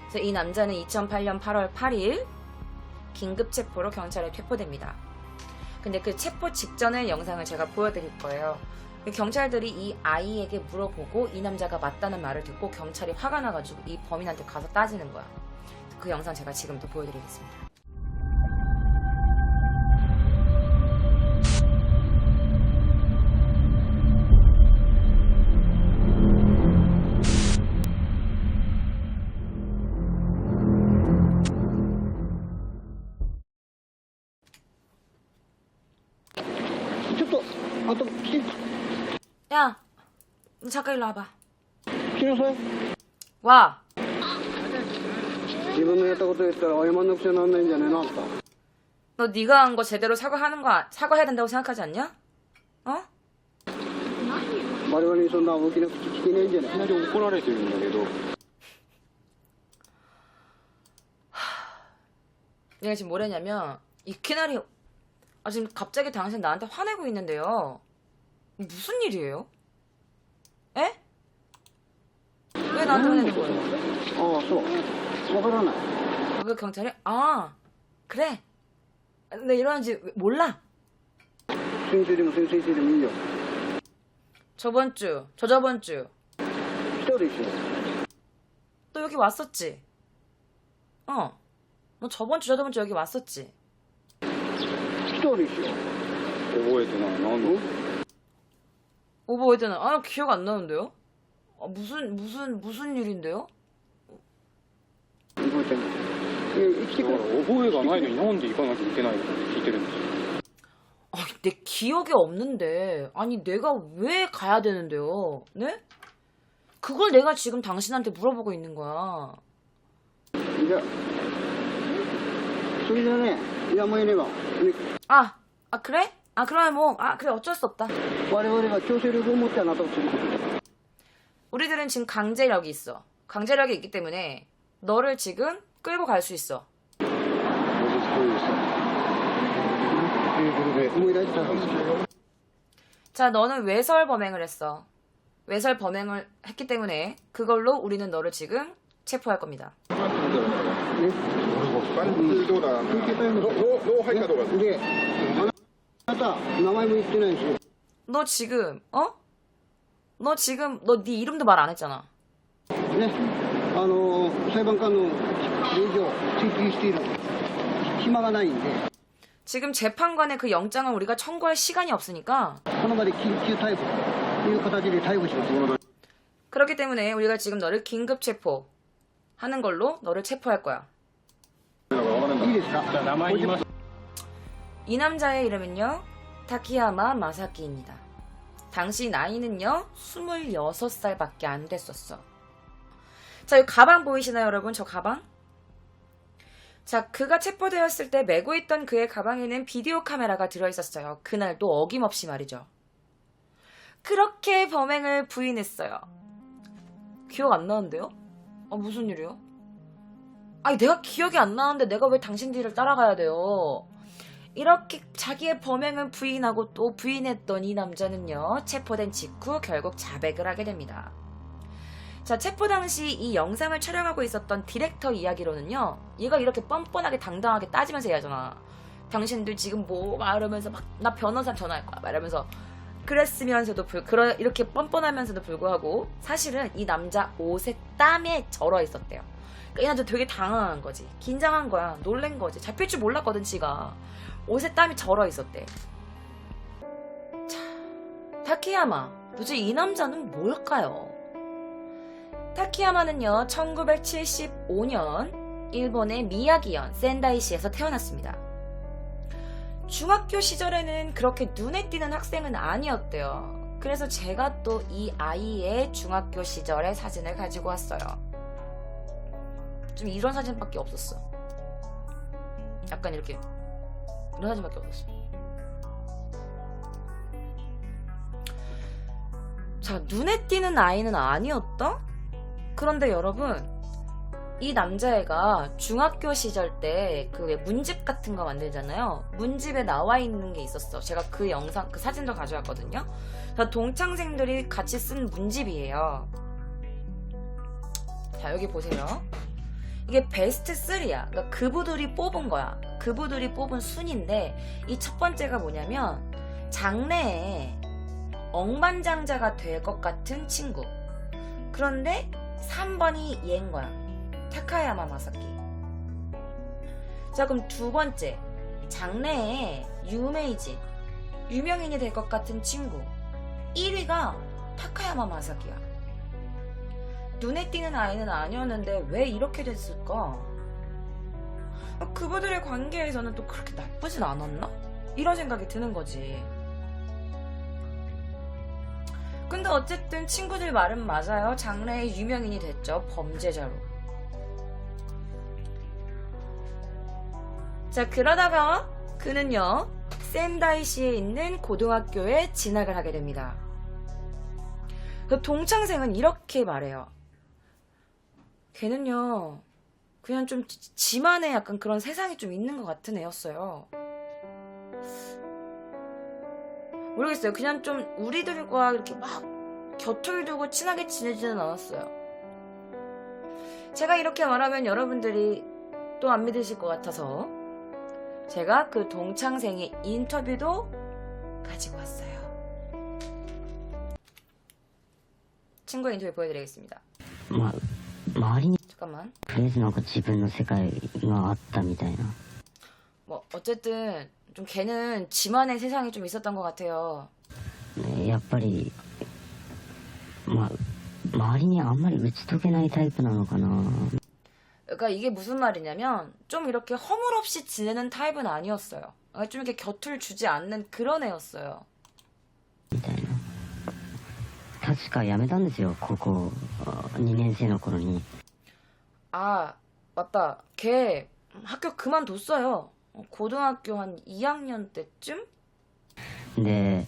그래서 이 남자는 2008년 8월 8일 긴급 체포로 경찰에 체포됩니다. 근데 그 체포 직전의 영상을 제가 보여드릴 거예요. 경찰들이 이 아이에게 물어보고 이 남자가 맞다는 말을 듣고 경찰이 화가 나가지고 이 범인한테 가서 따지는 거야. 그 영상 제가 지금부터 보여드리겠습니다. 야, 너 잠깐 일로 와봐. 来なさい。 와. 自分のやったこと言ったら謝んなくちゃなんないんじゃねえのあんた。 너 네가 한 거 제대로 사과해야 된다고 생각하지 않냐? 어? 我々にそんな大きな口聞けねえんじゃねえ。いきなり怒られてるんだけど。 내가 지금 뭐랬냐면 이키나리 지금 갑자기 당신 나한테 화내고 있는데요. 무슨 일이에요? 에? 왜 나한테 화내는 거예요? ああ、そう。わからない。 그 경찰이 그래. 근데 이러는지 몰라. 先生でも先生でもいいよ。 저번 주, 저저번 주. 来たでしょ。 너 여기 왔었지? 너 저번 주, 저저번 주 여기 왔었지? 来たでしょ。覚えてない。なんで？ 오버헤드는 기억 안 나는데요? 무슨 일인데요? 覚えてない。生きてくれ。覚えがないのになんで行かなきゃいけないのか聞いてるんですよ。 내 기억이 없는데 아니 내가 왜 가야 되는데요? 네? 그걸 내가 지금 당신한테 물어보고 있는 거야. じゃあ、それじゃね、やむを得れば。 그래? 그러면 뭐 그래 어쩔 수 없다. 我々が強制力を持ってあなたを連れてくる。 우리들은 지금 강제력이 있어. 강제력이 있기 때문에 너를 지금 끌고 갈 수 있어. 思い出したら。 자, 너는 외설 범행을 했어. 외설 범행을 했기 때문에 그걸로 우리는 너를 지금 체포할 겁니다. で、あなた名前も言ってないし。 너 지금 너 네 이름도 말 안 했잖아. ね、裁判官の令状追及している暇がないんで、 지금 재판관의 그 영장을 우리가 청구할 시간이 없으니까 この場で緊急逮捕という形で逮捕します。 그렇기 때문에 우리가 지금 너를 긴급 체포하는 걸로 너를 체포할 거야. いいですか？名前言います。 이 남자의 이름은요 타키야마 마사키입니다. 당시 나이는요 26살밖에 안 됐었어. 자, 이 가방 보이시나요 여러분? 저 가방? 자, 그가 체포되었을 때 메고 있던 그의 가방에는 비디오 카메라가 들어있었어요. 그날도 어김없이 말이죠. 그렇게 범행을 부인했어요. 기억 안 나는데요? 무슨 일이요? 내가 기억이 안 나는데 내가 왜 당신 뒤를 따라가야 돼요? 이렇게 자기의 범행을 부인하고 또 부인했던 이 남자는요, 체포된 직후 결국 자백을 하게 됩니다. 자, 체포 당시 이 영상을 촬영하고 있었던 디렉터 이야기로는요, 얘가 이렇게 뻔뻔하게 당당하게 따지면서 얘기하잖아. 당신들 지금 뭐 말하면서 막 나 변호사 전화할 거야 말하면서 그랬으면서도 이렇게 뻔뻔하면서도 불구하고 사실은 이 남자 옷에 땀에 절어 있었대요. 그러니까 이 남자 되게 당황한 거지. 긴장한 거야. 놀란 거지. 잡힐 줄 몰랐거든 지가. 옷에 땀이 절어 있었대. 자, 타키야마. 도대체 이 남자는 뭘까요? 타키야마는요 1975년 일본의 미야기현 센다이시에서 태어났습니다. 중학교 시절에는 그렇게 눈에 띄는 학생은 아니었대요. 그래서 제가 또 이 아이의 중학교 시절의 사진을 가지고 왔어요. 좀 이런 사진밖에 없었어. 약간 이렇게 이런 사진밖에 없었어. 자, 눈에 띄는 아이는 아니었다? 그런데 여러분, 이 남자애가 중학교 시절 때 그 왜 문집 같은 거 만들잖아요. 문집에 나와 있는 게 있었어. 제가 그 영상, 그 사진도 가져왔거든요. 동창생들이 같이 쓴 문집이에요. 자, 여기 보세요. 이게 베스트 3야. 그러니까 그부들이 뽑은 거야. 그부들이 뽑은 순인데 이 첫 번째가 뭐냐면 장래에 억만장자가 될 것 같은 친구. 그런데 3번이 얘인 거야. 타카야마 마사키. 자, 그럼 두 번째. 장래에 유명인이 될 것 같은 친구. 1위가 타카야마 마사키야. 눈에 띄는 아이는 아니었는데 왜 이렇게 됐을까? 그분들의 관계에서는 또 그렇게 나쁘진 않았나? 이런 생각이 드는 거지. 근데 어쨌든 친구들 말은 맞아요. 장래에 유명인이 됐죠. 범죄자로. 자, 그러다가 그는요 센다이시에 있는 고등학교에 진학을 하게 됩니다. 그 동창생은 이렇게 말해요. 걔는요 그냥 좀 지만의 약간 그런 세상이 좀 있는 것 같은 애였어요. 모르겠어요. 그냥 좀 우리들과 이렇게 막 곁을 두고 친하게 지내지는 않았어요. 제가 이렇게 말하면 여러분들이 또 안 믿으실 것 같아서 제가 그 동창생의 인터뷰도 가지고 왔어요. 친구의 인터뷰 보여드리겠습니다. 周りに 잠깐만. とりあえずなんか自分の世界があったみたいな。 뭐 어쨌든 좀 걔는 지만의 세상이 좀 있었던 것 같아요. ねやっぱり周りにあんまり打ち解けないタイプなのかな。 그러니까 이게 무슨 말이냐면 좀 이렇게 허물없이 지내는 타입은 아니었어요. 그러니까 좀 이렇게 곁을 주지 않는 그런 애였어요. みたいな。確か辞めたんですよ、高校2年生の頃に。 아, 맞다. 걔 학교 그만뒀어요. 고등학교 한 2학년 때쯤? で、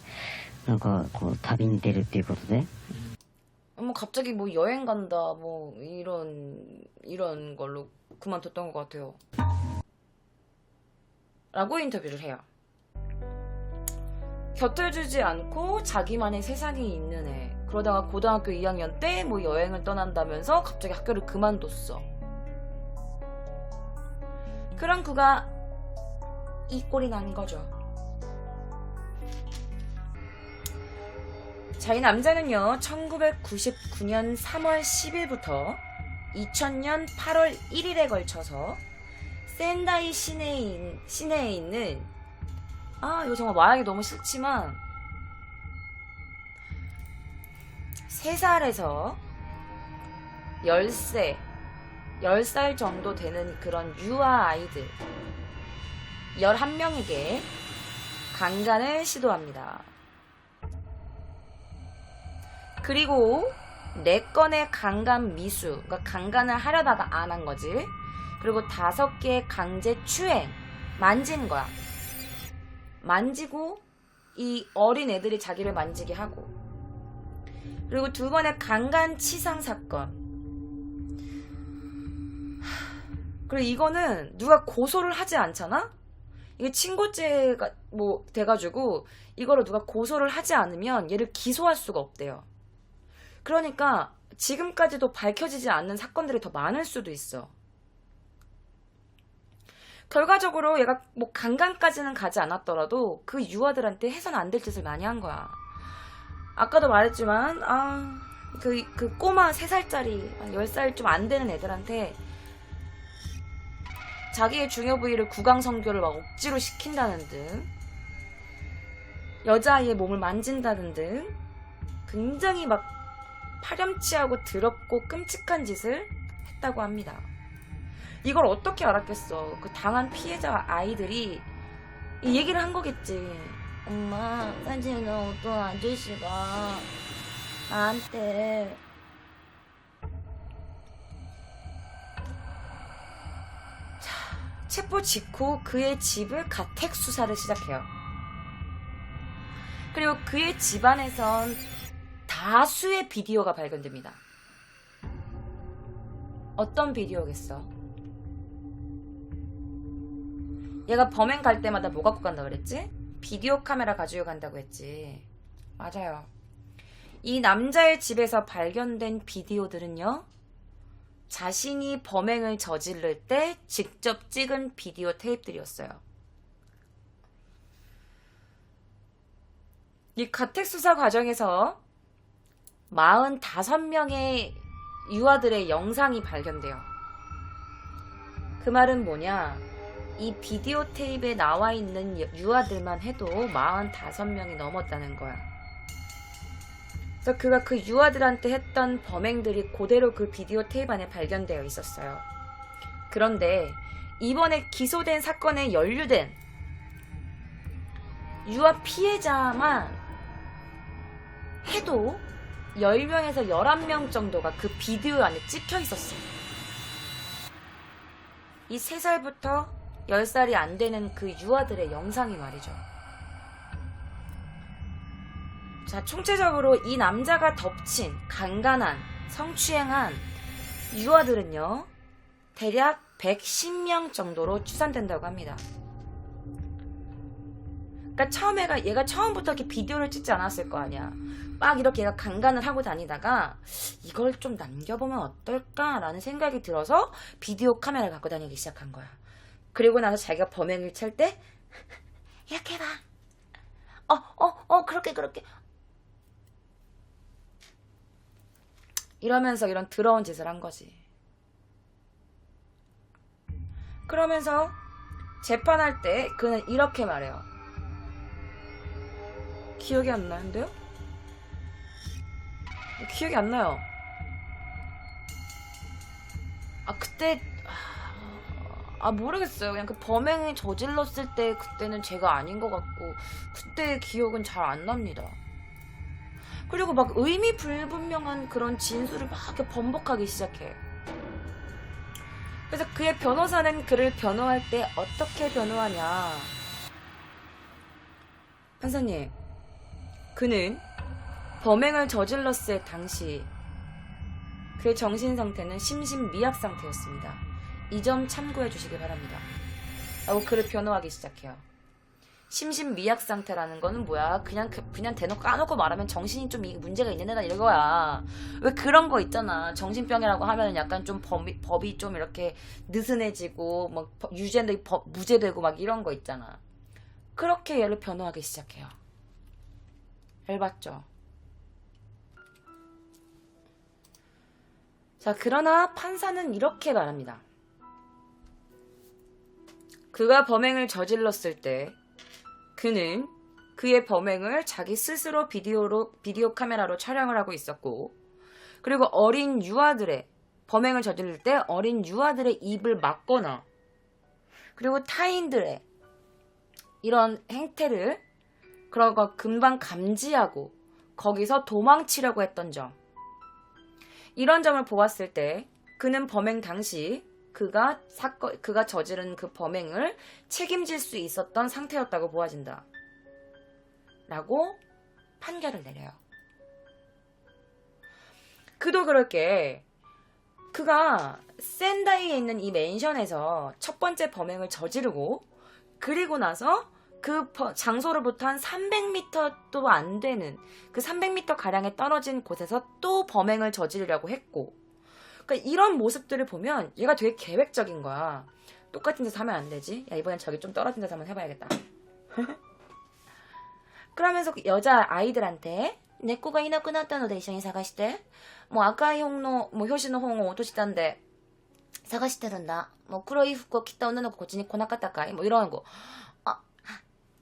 なんかこう旅に出るっていうことで、 뭐 갑자기 뭐 여행 간다 뭐 이런 걸로 그만뒀던 것 같아요. 라고 인터뷰를 해요. 곁을 주지 않고 자기만의 세상이 있는 애. 그러다가 고등학교 2학년 때 뭐 여행을 떠난다면서 갑자기 학교를 그만뒀어. 그런 그가 이 꼴이 난 거죠. 자, 이 남자는요 1999년 3월 10일부터 2000년 8월 1일에 걸쳐서 센다이 시내에 있는 이거 정말 말하기 너무 싫지만 3살에서 10살 정도 되는 그런 유아 아이들 11명에게 강간을 시도합니다. 그리고 4건의 강간 미수, 그러니까 강간을 하려다가 안 한 거지. 그리고 5개의 강제 추행, 만진 거야. 만지고 이 어린 애들이 자기를 만지게 하고, 그리고 2번의 강간 치상 사건. 그리고 이거는 누가 고소를 하지 않잖아? 이게 친고죄가 뭐 돼가지고 이거를 누가 고소를 하지 않으면 얘를 기소할 수가 없대요. 그러니까 지금까지도 밝혀지지 않는 사건들이 더 많을 수도 있어. 결과적으로 얘가 뭐 강간까지는 가지 않았더라도 그 유아들한테 해서는 안 될 짓을 많이 한 거야. 아까도 말했지만 그 꼬마 3살짜리 10살 좀 안 되는 애들한테 자기의 중요 부위를 구강성교를 막 억지로 시킨다는 등, 여자아이의 몸을 만진다는 등 굉장히 막 파렴치하고 더럽고 끔찍한 짓을 했다고 합니다. 이걸 어떻게 알았겠어. 그 당한 피해자 아이들이 이 얘기를 한 거겠지. 엄마, 사실은 어떤 아저씨가 나한테 체포 직후 그의 집을 가택 수사를 시작해요. 그리고 그의 집안에선 다수의 비디오가 발견됩니다. 어떤 비디오겠어? 얘가 범행 갈 때마다 뭐 갖고 간다고 그랬지? 비디오 카메라 가지고 간다고 했지. 맞아요. 이 남자의 집에서 발견된 비디오들은요, 자신이 범행을 저지를 때 직접 찍은 비디오 테이프들이었어요. 이 가택 수사 과정에서 45명의 유아들의 영상이 발견돼요. 그 말은 뭐냐? 이 비디오 테이프에 나와 있는 유아들만 해도 45명이 넘었다는 거야. 그래서 그가 그 유아들한테 했던 범행들이 그대로 그 비디오 테이프 안에 발견되어 있었어요. 그런데 이번에 기소된 사건에 연루된 유아 피해자만 해도 10명에서 11명 정도가 그 비디오 안에 찍혀 있었어요. 이 3살부터 10살이 안 되는 그 유아들의 영상이 말이죠. 자, 총체적으로 이 남자가 덮친 강간한, 성추행한 유아들은요, 대략 110명 정도로 추산된다고 합니다. 그러니까 처음에 얘가 처음부터 이렇게 비디오를 찍지 않았을 거 아니야. 막 이렇게 얘가 강간을 하고 다니다가 이걸 좀 남겨보면 어떨까라는 생각이 들어서 비디오 카메라를 갖고 다니기 시작한 거야. 그리고 나서 자기가 범행을 칠 때 이렇게 해봐. 그렇게 이러면서 이런 더러운 짓을 한 거지. 그러면서 재판할 때 그는 이렇게 말해요. 기억이 안 나는데요? 기억이 안 나요. 그때 모르겠어요. 그냥 그 범행을 저질렀을 때 그때는 제가 아닌 것 같고 그때 기억은 잘 안 납니다. 그리고 막 의미 불분명한 그런 진술을 막 이렇게 번복하기 시작해. 그래서 그의 변호사는 그를 변호할 때 어떻게 변호하냐. 판사님, 그는 범행을 저질렀을 당시 그의 정신 상태는 심신미약 상태였습니다. 이 점 참고해 주시기 바랍니다. 라고 그를 변호하기 시작해요. 심신미약 상태라는 거는 뭐야? 그냥 대놓고 까놓고 말하면 정신이 좀 문제가 있는 애다 이거야. 왜 그런 거 있잖아. 정신병이라고 하면 약간 좀 법이 좀 이렇게 느슨해지고 막 유죄도 무죄되고 막 이런 거 있잖아. 그렇게 얘를 변호하기 시작해요. 열받죠? 자, 그러나 판사는 이렇게 말합니다. 그가 범행을 저질렀을 때 그는 그의 범행을 자기 스스로 비디오 카메라로 촬영을 하고 있었고, 그리고 어린 유아들의 범행을 저지를 때 어린 유아들의 입을 막거나, 그리고 타인들의 이런 행태를 그런 거 금방 감지하고 거기서 도망치려고 했던 점, 이런 점을 보았을 때 그는 범행 당시 그가 저지른 그 범행을 책임질 수 있었던 상태였다고 보아진다. 라고 판결을 내려요. 그도 그럴 게 그가 센다이에 있는 이 맨션에서 첫 번째 범행을 저지르고, 그리고 나서 그 장소로부터 한 300m도 안 되는 그 300m 가량에 떨어진 곳에서 또 범행을 저지르려고 했고, 그러니까 이런 모습들을 보면 얘가 되게 계획적인 거야. 똑같은 데서 하면 안 되지. 야, 이번엔 저기 좀 떨어진 데서 한번 해봐야겠다. 그러면서 여자 아이들한테 猫がいなくなったので一緒に探して、もう赤い本のもう表紙の本を落としたんで探してるんだ。もう黒い服を着た女の子こっちに来なかったかい? 뭐 이런 거.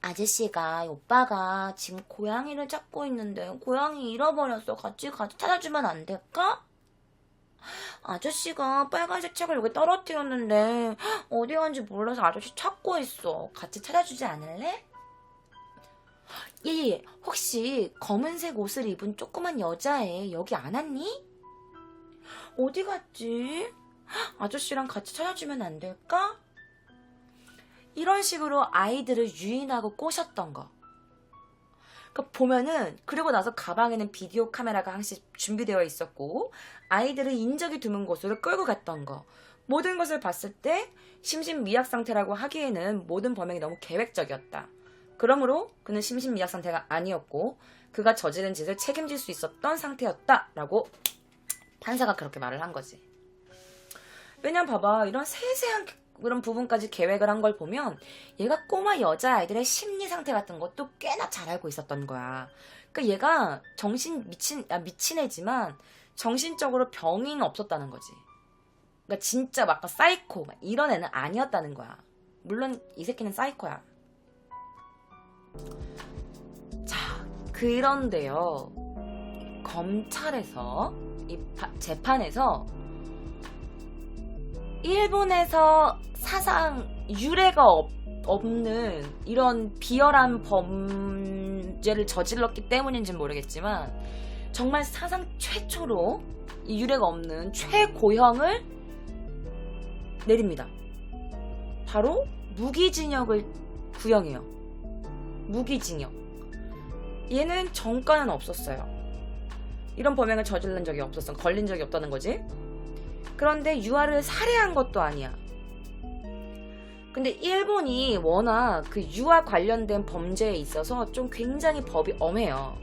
아저씨가 오빠가 지금 고양이를 찾고 있는데 고양이 잃어버렸어. 같이 찾아주면 안 될까? 아저씨가 빨간색 책을 여기 떨어뜨렸는데 어디 간지 몰라서 아저씨 찾고 있어. 같이 찾아주지 않을래? 예. 혹시 검은색 옷을 입은 조그만 여자애 여기 안 왔니? 어디 갔지? 아저씨랑 같이 찾아주면 안 될까? 이런 식으로 아이들을 유인하고 꼬셨던 거. 그러니까 보면은, 그리고 나서 가방에는 비디오 카메라가 항상 준비되어 있었고, 아이들을 인적이 드문 곳으로 끌고 갔던 거. 모든 것을 봤을 때 심신미약 상태라고 하기에는 모든 범행이 너무 계획적이었다. 그러므로 그는 심신미약 상태가 아니었고 그가 저지른 짓을 책임질 수 있었던 상태였다라고 판사가 그렇게 말을 한 거지. 왜냐면 봐봐, 이런 세세한 그런 부분까지 계획을 한 걸 보면 얘가 꼬마 여자아이들의 심리 상태 같은 것도 꽤나 잘 알고 있었던 거야. 그러니까 얘가 미친 애지만 정신적으로 병이 없었다는 거지. 그러니까 진짜 막 사이코 막 이런 애는 아니었다는 거야. 물론 이 새끼는 사이코야. 자, 그런데요, 검찰에서 이 재판에서 일본에서 사상 유례가 없는 이런 비열한 범죄를 저질렀기 때문인지는 모르겠지만 정말 사상 최초로 이 유례가 없는 최고형을 내립니다. 바로 무기징역을 구형해요. 무기징역. 얘는 전과는 없었어요. 이런 범행을 저지른 적이 없었어. 걸린 적이 없다는 거지. 그런데 유아를 살해한 것도 아니야. 근데 일본이 워낙 그 유아 관련된 범죄에 있어서 좀 굉장히 법이 엄해요.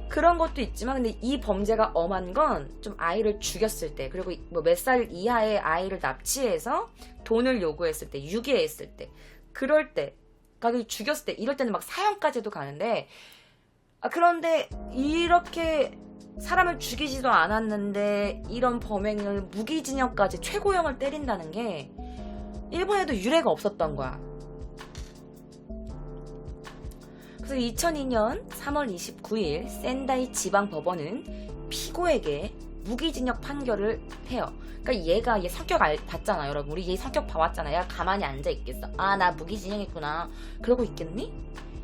그런 것도 있지만 근데 이 범죄가 엄한 건 좀 아이를 죽였을 때, 그리고 뭐 몇 살 이하의 아이를 납치해서 돈을 요구했을 때, 유괴했을 때, 그럴 때, 가족이 죽였을 때, 이럴 때는 막 사형까지도 가는데, 그런데 이렇게 사람을 죽이지도 않았는데 이런 범행을 무기징역까지 최고형을 때린다는 게 일본에도 유례가 없었던 거야. 그래서 2002년 3월 29일 센다이 지방법원은 피고에게 무기징역 판결을 해요. 그러니까 얘 성격 봤잖아, 여러분. 우리 얘 성격 봐왔잖아. 얘가 가만히 앉아 있겠어. 아, 나 무기징역했구나. 그러고 있겠니?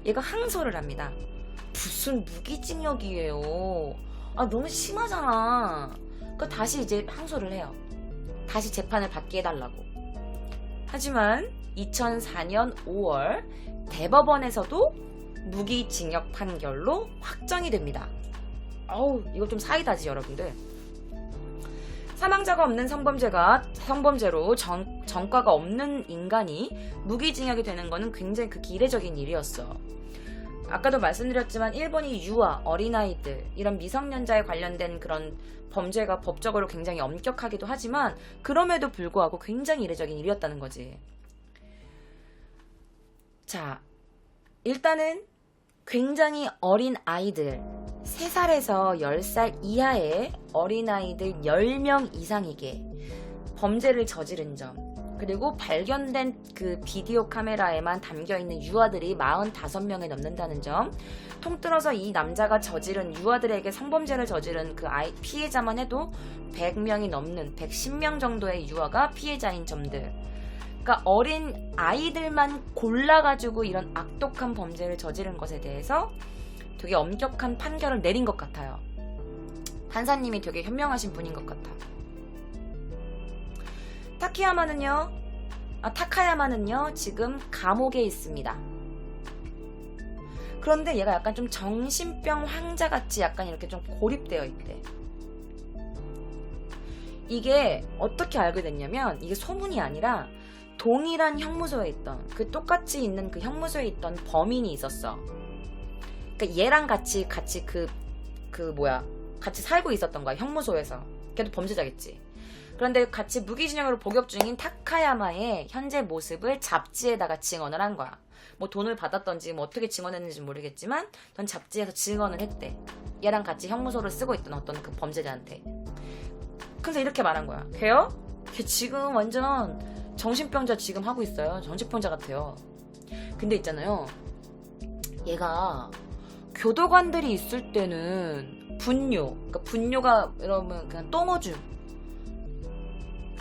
얘가 항소를 합니다. 무슨 무기징역이에요. 아, 너무 심하잖아. 그러니까 다시 이제 항소를 해요. 다시 재판을 받게 해달라고. 하지만 2004년 5월 대법원에서도 무기징역 판결로 확정이 됩니다. 어우, 이거 좀 사이다지, 여러분들. 사망자가 없는 성범죄로 전과가 없는 인간이 무기징역이 되는 거는 굉장히 극히 이례적인 일이었어. 아까도 말씀드렸지만 일본이 유아, 어린아이들, 이런 미성년자에 관련된 그런 범죄가 법적으로 굉장히 엄격하기도 하지만 그럼에도 불구하고 굉장히 이례적인 일이었다는 거지. 자, 일단은 굉장히 어린 아이들, 3살에서 10살 이하의 어린아이들 10명 이상에게 범죄를 저지른 점, 그리고 발견된 그 비디오 카메라에만 담겨있는 유아들이 45명에 넘는다는 점, 통틀어서 이 남자가 저지른 유아들에게 성범죄를 저지른 그 피해자만 해도 100명이 넘는 110명 정도의 유아가 피해자인 점들. 그러니까 어린 아이들만 골라가지고 이런 악독한 범죄를 저지른 것에 대해서 되게 엄격한 판결을 내린 것 같아요. 판사님이 되게 현명하신 분인 것 같아. 타카야마는요 지금 감옥에 있습니다. 그런데 얘가 약간 좀 정신병 환자같이 약간 이렇게 좀 고립되어 있대. 이게 어떻게 알게 됐냐면 이게 소문이 아니라 동일한 형무소에 있던 똑같이 있는 그 형무소에 있던 범인이 있었어. 그러니까 얘랑 같이 같이 살고 있었던 거야, 형무소에서. 걔도 범죄자겠지. 그런데 같이 무기징역으로 복역 중인 타카야마의 현재 모습을 잡지에다가 증언을 한 거야. 뭐 돈을 받았던지 뭐 어떻게 증언했는지 모르겠지만 전 잡지에서 증언을 했대. 얘랑 같이 형무소를 쓰고 있던 어떤 그 범죄자한테. 그래서 이렇게 말한 거야. 걔 지금 완전 정신병자 지금 하고 있어요. 정신병자 같아요. 근데 있잖아요, 얘가 교도관들이 있을 때는 그러니까 분뇨가 여러분 그냥 똥오줌.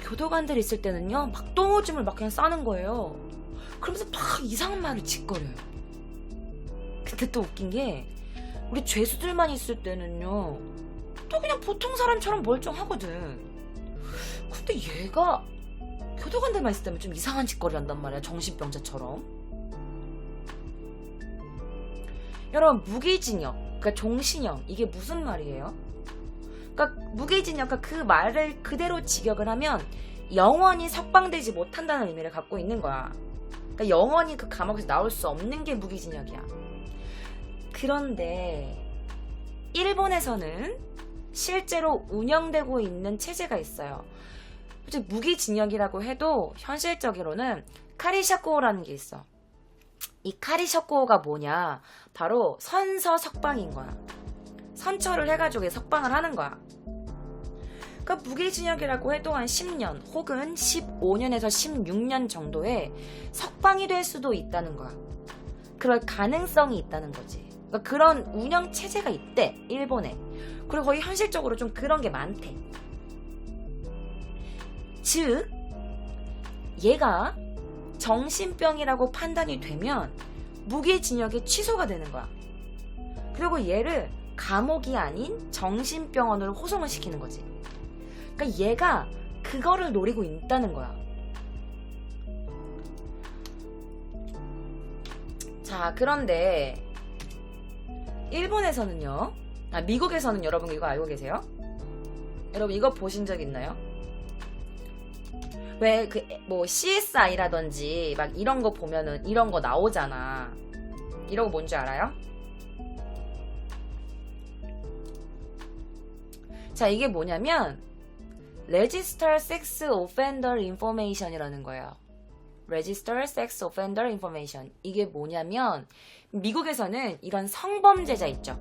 교도관들이 있을 때는요 막 똥오줌을 막 그냥 싸는 거예요. 그러면서 막 이상한 말을 짓거려요. 근데 또 웃긴 게 우리 죄수들만 있을 때는요 또 그냥 보통 사람처럼 멀쩡하거든. 근데 얘가 교도관들만 있을 때면 좀 이상한 짓거리 한단 말이야, 정신병자처럼. 여러분, 무기징역, 그러니까 종신형, 이게 무슨 말이에요? 그러니까 무기징역, 그러니까 그 말을 그대로 직역을 하면 영원히 석방되지 못한다는 의미를 갖고 있는 거야. 그러니까 영원히 그 감옥에서 나올 수 없는 게 무기징역이야. 그런데 일본에서는 실제로 운영되고 있는 체제가 있어요. 솔직히 무기징역이라고 해도 현실적으로는 카리샤코라는 게 있어. 이 카리샤코가 뭐냐? 바로 선서 석방인 거야. 선처를 해가지고 석방을 하는 거야. 그러니까 무기징역이라고 해도 한 10년 혹은 15년에서 16년 정도의 석방이 될 수도 있다는 거야. 그럴 가능성이 있다는 거지. 그러니까 그런 운영 체제가 있대, 일본에. 그리고 거의 현실적으로 좀 그런 게 많대. 즉, 얘가 정신병이라고 판단이 되면 무기징역이 취소가 되는 거야. 그리고 얘를 감옥이 아닌 정신병원으로 호송을 시키는 거지. 그러니까 얘가 그거를 노리고 있다는 거야. 자, 그런데 일본에서는요, 미국에서는 여러분 이거 알고 계세요? 여러분 이거 보신 적 있나요? 왜 뭐 CSI라든지 막 이런 거 보면은 이런 거 나오잖아. 이런 거 뭔지 알아요? 자, 이게 뭐냐면 Register Sex Offender Information이라는 거예요. Register Sex Offender Information. 이게 뭐냐면 미국에서는 이런 성범죄자 있죠.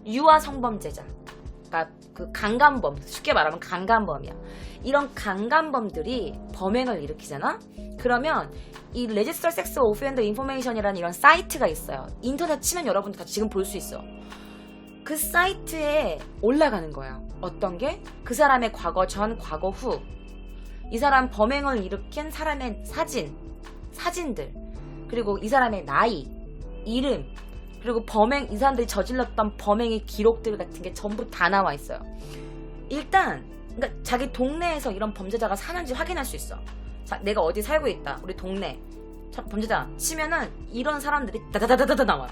유아 성범죄자. 그러니까 그 강간범, 쉽게 말하면 강간범이야. 이런 강간범들이 범행을 일으키잖아? 그러면 이 Register Sex Offender Information이라는 이런 사이트가 있어요. 인터넷 치면 여러분들 다 지금 볼 수 있어. 그 사이트에 올라가는 거야. 어떤 게? 그 사람의 과거 전, 과거 후. 이 사람 범행을 일으킨 사람의 사진들. 그리고 이 사람의 나이, 이름, 그리고 이 사람들이 저질렀던 범행의 기록들 같은 게 전부 다 나와 있어요. 일단, 그러니까 자기 동네에서 이런 범죄자가 사는지 확인할 수 있어. 자, 내가 어디 살고 있다. 우리 동네. 범죄자 치면은 이런 사람들이 다다다다다 나와요.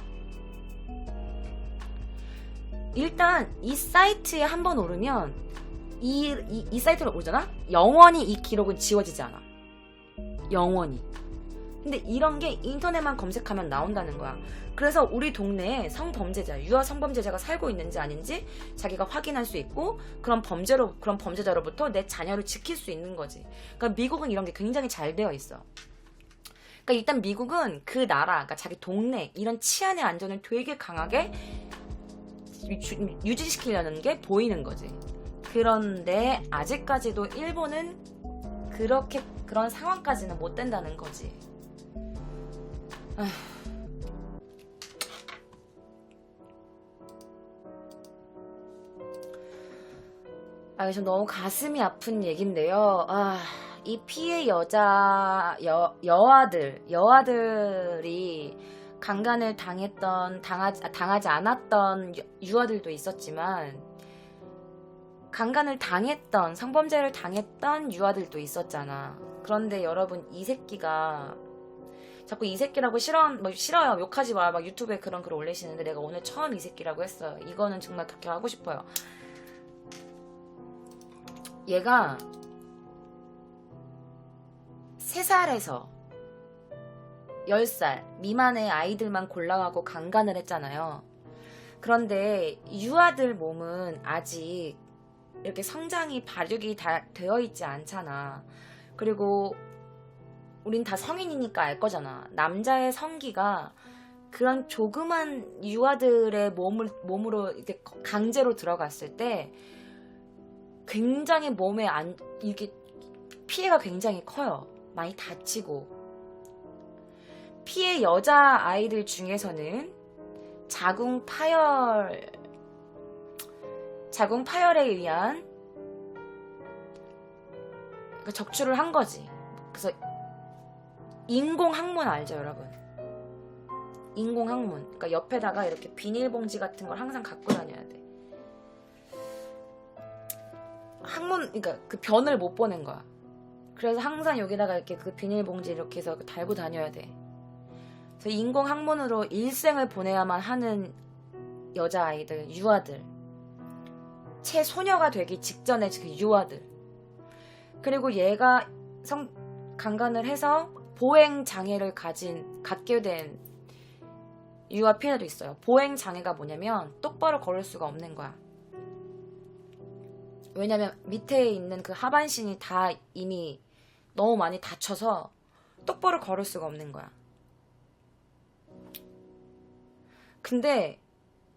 일단 이 사이트에 한번 오르면 이 사이트를 오잖아? 영원히 이 기록은 지워지지 않아. 영원히. 근데 이런 게 인터넷만 검색하면 나온다는 거야. 그래서 우리 동네에 유아 성범죄자가 살고 있는지 아닌지 자기가 확인할 수 있고 그런 범죄자로부터 내 자녀를 지킬 수 있는 거지. 그러니까 미국은 이런 게 굉장히 잘 되어 있어. 그러니까 일단 미국은 그 나라, 그러니까 자기 동네 이런 치안의 안전을 되게 강하게 유지시키려는 게 보이는 거지. 그런데 아직까지도 일본은 그런 상황까지는 못 된다는 거지. 좀 너무 가슴이 아픈 얘긴데요. 이 피해 여아들이 강간을 당하지 않았던 유아들도 있었지만 강간을 당했던, 성범죄를 당했던 유아들도 있었잖아. 그런데 여러분, 이 새끼가 자꾸 이 새끼라고 싫어요. 욕하지 마. 막 유튜브에 그런 글 올리시는데 내가 오늘 처음 이 새끼라고 했어요. 이거는 정말 그렇게 하고 싶어요. 얘가 3살에서 10살 미만의 아이들만 골라가고 강간을 했잖아요. 그런데 유아들 몸은 아직 이렇게 성장이 발육이 다 되어 있지 않잖아. 그리고 우린 다 성인이니까 알 거잖아. 남자의 성기가 그런 조그만 유아들의 몸으로 이렇게 강제로 들어갔을 때 굉장히 몸에 이렇게 피해가 굉장히 커요. 많이 다치고. 피해 여자 아이들 중에서는 자궁 파열에 의한 적출을 한 거지. 그래서 인공항문 알죠, 여러분? 인공항문. 그러니까 옆에다가 이렇게 비닐봉지 같은 걸 항상 갖고 다녀야 돼. 그러니까 그 변을 못 보낸 거야. 그래서 항상 여기다가 이렇게 그 비닐봉지 이렇게 해서 달고 다녀야 돼. 그래서 인공항문으로 일생을 보내야만 하는 여자아이들, 유아들. 채소녀가 되기 직전의 그 유아들. 그리고 얘가 강간을 해서 보행장애를 갖게 된 유아 피해도 있어요. 보행장애가 뭐냐면 똑바로 걸을 수가 없는 거야. 왜냐면 밑에 있는 그 하반신이 다 이미 너무 많이 다쳐서 똑바로 걸을 수가 없는 거야. 근데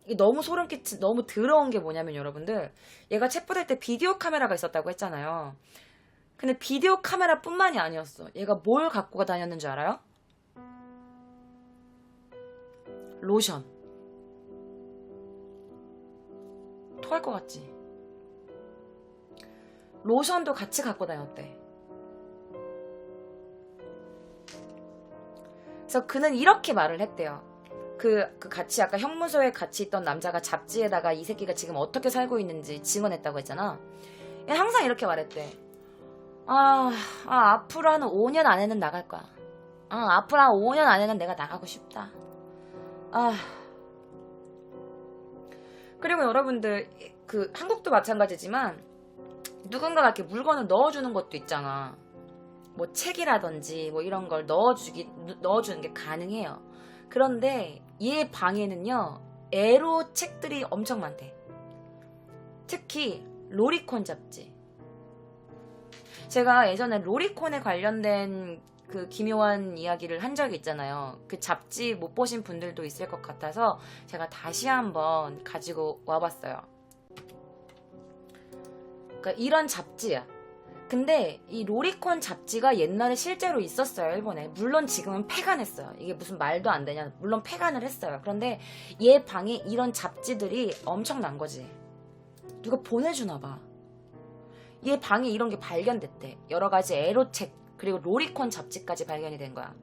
이게 너무 소름 끼치, 너무 더러운 게 뭐냐면 여러분들, 얘가 체포될 때 비디오 카메라가 있었다고 했잖아요. 근데 비디오 카메라뿐만이 아니었어. 얘가 뭘 갖고 다녔는 줄 알아요? 로션. 토할 것 같지? 로션도 같이 갖고 다녔대. 그래서 그는 이렇게 말을 했대요. 그 같이 아까 형무소에 같이 있던 남자가 잡지에다가 이 새끼가 지금 어떻게 살고 있는지 증언했다고 했잖아. 얘 항상 이렇게 말했대. 앞으로 한 5년 안에는 나갈 거야. 앞으로 한 5년 안에는 내가 나가고 싶다. 그리고 여러분들, 그 한국도 마찬가지지만 누군가가 이렇게 물건을 넣어주는 것도 있잖아. 뭐 책이라든지 뭐 이런 걸 넣어주는 게 가능해요. 그런데 얘 방에는요, 에로 책들이 엄청 많대. 특히 로리콘 잡지. 제가 예전에 로리콘에 관련된 그 기묘한 이야기를 한 적이 있잖아요. 그 잡지 못 보신 분들도 있을 것 같아서 제가 다시 한번 가지고 와봤어요. 그러니까 이런 잡지야. 근데 이 로리콘 잡지가 옛날에 실제로 있었어요, 일본에. 물론 지금은 폐간했어요. 이게 무슨 말도 안 되냐. 물론 폐간을 했어요. 그런데 얘 방에 이런 잡지들이 엄청난 거지. 누가 보내주나 봐. 얘 방에 이런 게 발견됐대. 여러 가지 에로책 그리고 로리콘 잡지까지 발견이 된 거야.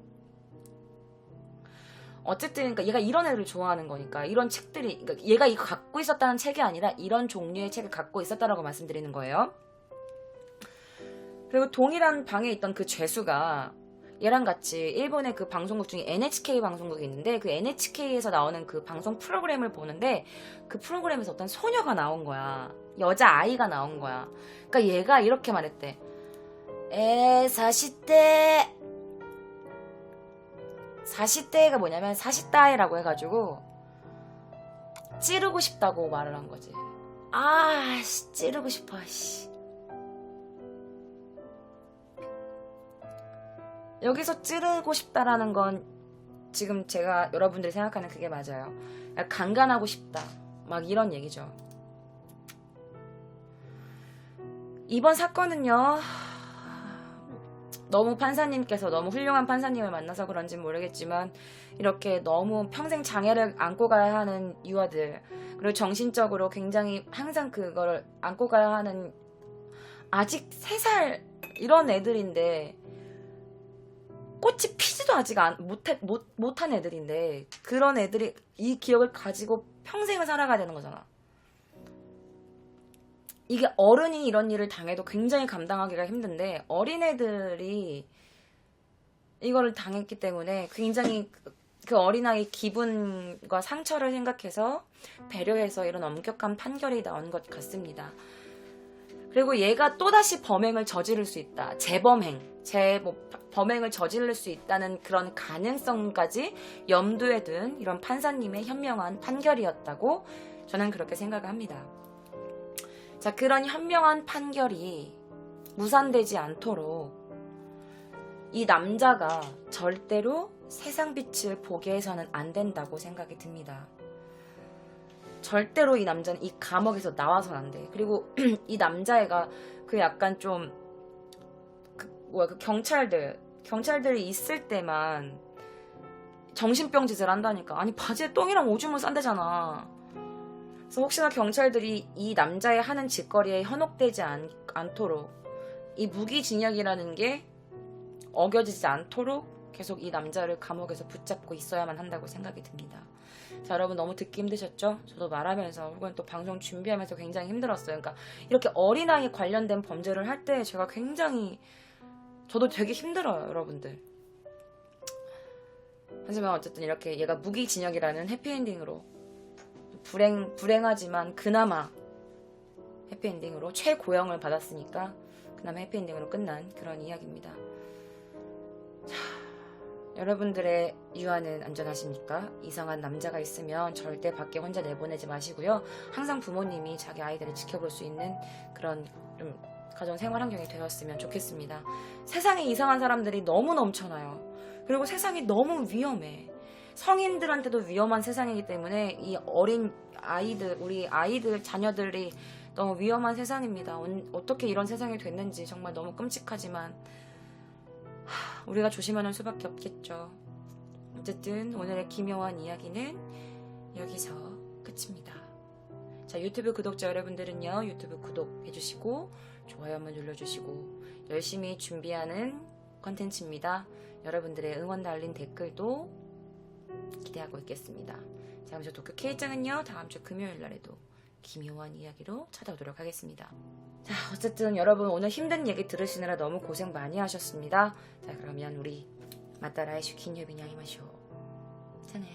어쨌든 그러니까 얘가 이런 애를 좋아하는 거니까 이런 책들이, 그러니까 얘가 이거 갖고 있었다는 책이 아니라 이런 종류의 책을 갖고 있었다라고 말씀드리는 거예요. 그리고 동일한 방에 있던 그 죄수가 얘랑 같이 일본의 그 방송국 중에 NHK 방송국이 있는데, 그 NHK에서 나오는 그 방송 프로그램을 보는데 그 프로그램에서 어떤 소녀가 나온 거야. 여자 아이가 나온 거야. 그러니까 얘가 이렇게 말했대. 40대가 뭐냐면 사시다이라고 해가지고 찌르고 싶다고 말을 한 거지. 찌르고 싶어. 여기서 찌르고 싶다라는 건 지금 제가 여러분들이 생각하는 그게 맞아요. 강간하고 싶다, 막 이런 얘기죠. 이번 사건은요, 너무 판사님께서 너무 훌륭한 판사님을 만나서 그런지 모르겠지만 이렇게 너무 평생 장애를 안고 가야 하는 유아들, 그리고 정신적으로 굉장히 항상 그걸 안고 가야 하는 아직 3살 이런 애들인데, 꽃이 피지도 아직 못한 애들인데, 그런 애들이 이 기억을 가지고 평생을 살아가야 되는 거잖아. 이게 어른이 이런 일을 당해도 굉장히 감당하기가 힘든데 어린애들이 이거를 당했기 때문에 굉장히 그 어린아이 기분과 상처를 생각해서 배려해서 이런 엄격한 판결이 나온 것 같습니다. 그리고 얘가 또다시 범행을 저지를 수 있다. 범행을 저지를 수 있다는 그런 가능성까지 염두에 둔 이런 판사님의 현명한 판결이었다고 저는 그렇게 생각을 합니다. 자, 그런 현명한 판결이 무산되지 않도록 이 남자가 절대로 세상 빛을 보게 해서는 안 된다고 생각이 듭니다. 절대로 이 남자는 이 감옥에서 나와서는 안 돼. 그리고 이 남자애가 그 약간 좀 경찰들이 있을 때만 정신병 짓을 한다니까. 아니, 바지에 똥이랑 오줌을 싼대잖아. 그래서 혹시나 경찰들이 이 남자의 하는 짓거리에 현혹되지 않도록, 이 무기징역이라는 게 어겨지지 않도록 계속 이 남자를 감옥에서 붙잡고 있어야만 한다고 생각이 듭니다. 자, 여러분 너무 듣기 힘드셨죠? 저도 말하면서 혹은 또 방송 준비하면서 굉장히 힘들었어요. 그러니까 이렇게 어린아이 관련된 범죄를 할 때 제가 굉장히, 저도 되게 힘들어요, 여러분들. 하지만 어쨌든 이렇게 얘가 무기징역이라는 해피엔딩으로, 불행하지만 그나마 해피엔딩으로 최고형을 받았으니까 그나마 해피엔딩으로 끝난 그런 이야기입니다. 자, 여러분들의 유아는 안전하십니까? 이상한 남자가 있으면 절대 밖에 혼자 내보내지 마시고요. 항상 부모님이 자기 아이들을 지켜볼 수 있는 그런 좀 가정 생활 환경이 되었으면 좋겠습니다. 세상에 이상한 사람들이 너무 넘쳐나요. 그리고 세상이 너무 위험해. 성인들한테도 위험한 세상이기 때문에 이 어린 아이들, 우리 아이들, 자녀들이 너무 위험한 세상입니다. 어떻게 이런 세상이 됐는지 정말 너무 끔찍하지만 우리가 조심하는 수밖에 없겠죠. 어쨌든 오늘의 기묘한 이야기는 여기서 끝입니다. 자, 유튜브 구독자 여러분들은요, 유튜브 구독해주시고 좋아요 한번 눌러주시고 열심히 준비하는 컨텐츠입니다. 여러분들의 응원 달린 댓글도 기대하고 있겠습니다. 자, 그럼 저 도쿄 K짱은요, 다음 주 금요일 날에도 기묘한 이야기로 찾아오도록 하겠습니다. 자, 어쨌든 여러분 오늘 힘든 얘기 들으시느라 너무 고생 많이 하셨습니다. 자, 그러면 우리 마따라의 슈킨 요비니 하이마쇼. 자네.